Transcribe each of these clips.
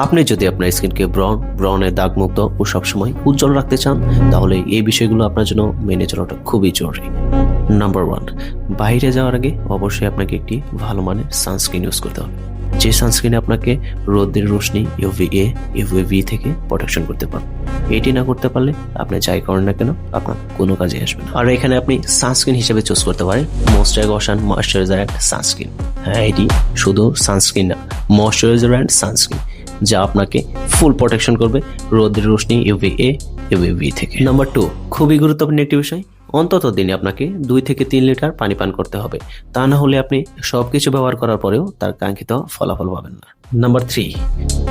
আপনি যদি আপনার স্কিনকে ব্রনের দাগমুক্ত ও সবসময় উজ্জ্বল রাখতে চান, তাহলে এই বিষয়গুলো আপনার জন্য মেনে চলাটা খুবই জরুরি। নাম্বার 1, বাইরে যাওয়ার আগে অবশ্যই আপনাকে একটি ভালো মানের সানস্ক্রিন ইউজ করতে হবে, যে সানস্ক্রিনে আপনাকে রোদের রোশনি UVA UVB থেকে প্রোটেকশন করতে পারবে। এটি না করতে পারলে আপনি যাই করেন না কেন আপনার কোনো কাজে আসবে না। আর এখানে আপনি সানস্ক্রিন হিসেবে চুজ করতে পারেন ময়শ্চারাইজার অ্যান্ড সানস্ক্রিন। হ্যাঁ, এটি শুধু সানস্ক্রিন না, ময়শ্চারাইজার অ্যান্ড সানস্ক্রিন, যা আপনাকে ফুল প্রোটেকশন করবে রোদের রোশনি UVA UVB থেকে। নাম্বার 2, খুবই গুরুত্বপূর্ণ একটি বিষয়, অন্তত দিনে আপনাকে 2 থেকে 3 লিটার পানি পান করতে হবে। তা না হলে আপনি সবকিছু ব্যবহার করার পরেও তার কাঙ্ক্ষিত ফলাফল পাবেন না। নাম্বার 3,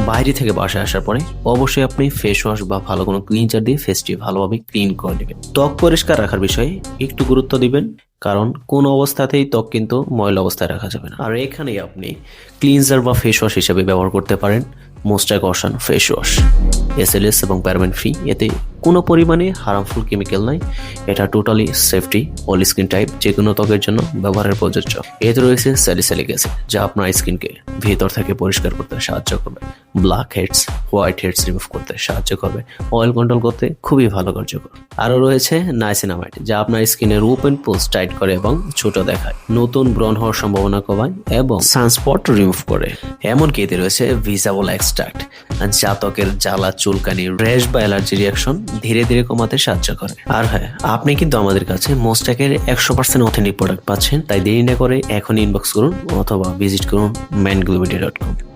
বাইরে থেকে বাসায় আসার পরে অবশ্যই আপনি ফেস ওয়াশ বা ভালো কোনো ক্লিনজার দিয়ে ফেসটি ভালোভাবে ক্লিন করে নেবেন। ত্বক পরিষ্কার রাখার বিষয়ে একটু গুরুত্ব দিবেন, কারণ কোন অবস্থাতেই ত্বক কিন্তু ময়লা অবস্থায় রাখা যাবে না। আর এখানেই আপনি ক্লিনজার বা ফেস ওয়াশ হিসেবে ব্যবহার করতে পারেন মোস্টাইকশন ফেস ওয়াশ, SLS এবং প্যারাবেন ফ্রি। এতে কোনো পরিমাণে হার্মফুল কেমিক্যাল নাই। এটা totally safety, all skin type যে কোনো ত্বকের জন্য ব্যবহারের প্রযোজ্য। এতে রয়েছে স্যালিসাইলিক অ্যাসিড, যা আপনার স্কিনকে ভেতর থেকে পরিষ্কার করতে সাহায্য করবে, blackheads whiteheads remove করতে সাহায্য করবে, অয়েল কন্ট্রোল করতে খুবই ভালো কার্যকর। আরও রয়েছে নাইসিনামাইড, যা আপনার স্কিনের ওপেন পোর্স টাইট করে এবং ছোট দেখায়, নতুন ব্রণ হওয়ার সম্ভাবনা কমায় এবং সানস্পট রিমুভ করে। এমনকি এতে রয়েছে ভিজাবল এক্সট্রাক্ট, যা ত্বকের জ্বালা, চুলকানি, র্যাশ বা অ্যালার্জি রিয়াকশন ধীরে ধীরে কমাতে সাহায্য করে। আর হ্যাঁ, আপনি কিন্তু আমাদের কাছে মোস্টাকের 100% অথেন্টিক প্রোডাক্ট পাচ্ছেন, তাই দেরি না করে এখন ইনবক্স করুন অথবা ভিজিট করুন mainglobeauty.com।